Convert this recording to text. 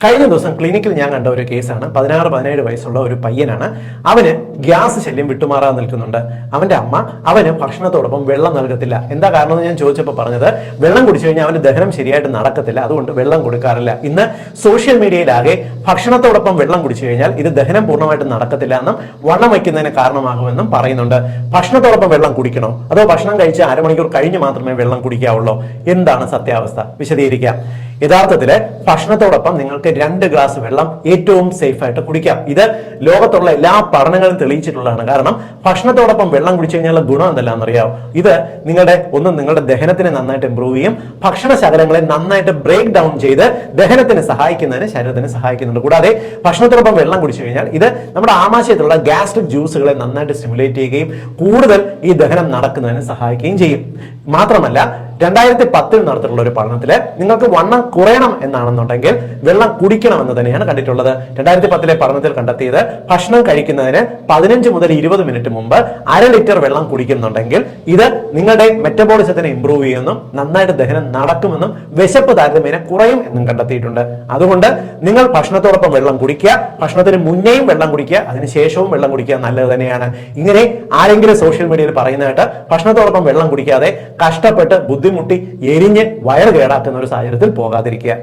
കഴിഞ്ഞ ദിവസം ക്ലിനിക്കിൽ ഞാൻ കണ്ട ഒരു കേസാണ്. 16-17 വയസ്സുള്ള ഒരു പയ്യനാണ്. അവന് ഗ്യാസ് ശല്യം വിട്ടുമാറാൻ നിൽക്കുന്നുണ്ട്. അവന്റെ അമ്മ അവന് ഭക്ഷണത്തോടൊപ്പം വെള്ളം നൽകത്തില്ല. എന്താ കാരണം എന്ന് ഞാൻ ചോദിച്ചപ്പോൾ പറഞ്ഞത്, വെള്ളം കുടിച്ചു കഴിഞ്ഞാൽ അവന് ദഹനം ശരിയായിട്ട് നടക്കത്തില്ല, അതുകൊണ്ട് വെള്ളം കൊടുക്കാറില്ല. ഇന്ന് സോഷ്യൽ മീഡിയയിലാകെ ഭക്ഷണത്തോടൊപ്പം വെള്ളം കുടിച്ചു കഴിഞ്ഞാൽ ഇത് ദഹനം പൂർണ്ണമായിട്ട് നടക്കത്തില്ല എന്നും വണ്ണം വയ്ക്കുന്നതിന് കാരണമാകുമെന്നും പറയുന്നുണ്ട്. ഭക്ഷണത്തോടൊപ്പം വെള്ളം കുടിക്കണോ, അതോ ഭക്ഷണം കഴിച്ച് അരമണിക്കൂർ കഴിഞ്ഞ് മാത്രമേ വെള്ളം കുടിക്കാവുള്ളൂ? എന്താണ് സത്യാവസ്ഥ? വിശദീകരിക്കാം. യഥാർത്ഥത്തില് ഭക്ഷണത്തോടൊപ്പം നിങ്ങൾക്ക് 2 ഗ്ലാസ് വെള്ളം ഏറ്റവും സേഫ് ആയിട്ട് കുടിക്കാം. ഇത് ലോകത്തുള്ള എല്ലാ പഠനങ്ങളും തെളിയിച്ചിട്ടുള്ളതാണ്. കാരണം ഭക്ഷണത്തോടൊപ്പം വെള്ളം കുടിച്ചു കഴിഞ്ഞാൽ ഗുണം എന്തെല്ലാം അറിയാം. ഇത് നിങ്ങളുടെ ദഹനത്തിനെ നന്നായിട്ട് ഇംപ്രൂവ് ചെയ്യും. ഭക്ഷണ ശകലങ്ങളെ നന്നായിട്ട് ബ്രേക്ക് ഡൗൺ ചെയ്ത് ദഹനത്തിന് സഹായിക്കുന്നതിന് ശരീരത്തിന് സഹായിക്കുന്നുണ്ട്. കൂടാതെ ഭക്ഷണത്തോടൊപ്പം വെള്ളം കുടിച്ചു കഴിഞ്ഞാൽ ഇത് നമ്മുടെ ആമാശയത്തിലുള്ള ഗ്യാസ്ട്രിക് ജ്യൂസുകളെ നന്നായിട്ട് സ്റ്റിമുലേറ്റ് ചെയ്യുകയും കൂടുതൽ ഈ ദഹനം നടക്കുന്നതിന് സഹായിക്കുകയും ചെയ്യും. മാത്രമല്ല 2010 നടത്തിയിട്ടുള്ള ഒരു പഠനത്തില് നിങ്ങൾക്ക് വണ്ണം കുറയണം എന്നാണെന്നുണ്ടെങ്കിൽ വെള്ളം കുടിക്കണം എന്ന് തന്നെയാണ് കണ്ടിട്ടുള്ളത്. 2010 പഠനത്തിൽ കണ്ടെത്തിയത് ഭക്ഷണം കഴിക്കുന്നതിന് 15 മുതൽ 20 മിനിറ്റ് മുമ്പ് 1/2 ലിറ്റർ വെള്ളം കുടിക്കുന്നുണ്ടെങ്കിൽ ഇത് നിങ്ങളുടെ മെറ്റബോളിസത്തിനെ ഇംപ്രൂവ് ചെയ്യുമെന്നും നന്നായിട്ട് ദഹനം നടക്കുമെന്നും വിശപ്പ് താരതമ്യേന കുറയും എന്നും കണ്ടെത്തിയിട്ടുണ്ട്. അതുകൊണ്ട് നിങ്ങൾ ഭക്ഷണത്തോടൊപ്പം വെള്ളം കുടിക്കുക, ഭക്ഷണത്തിന് മുന്നേയും വെള്ളം കുടിക്കുക, അതിനുശേഷവും വെള്ളം കുടിക്കുക നല്ലത് തന്നെയാണ്. ഇങ്ങനെ ആരെങ്കിലും സോഷ്യൽ മീഡിയയിൽ പറയുന്നതായിട്ട് ഭക്ഷണത്തോടൊപ്പം വെള്ളം കുടിക്കാതെ കഷ്ടപ്പെട്ട് ബുദ്ധിമുട്ടി എരിഞ്ഞ് വയറ് കേടാക്കുന്ന ഒരു സാഹചര്യത്തിൽ പോകാതിരിക്കുക.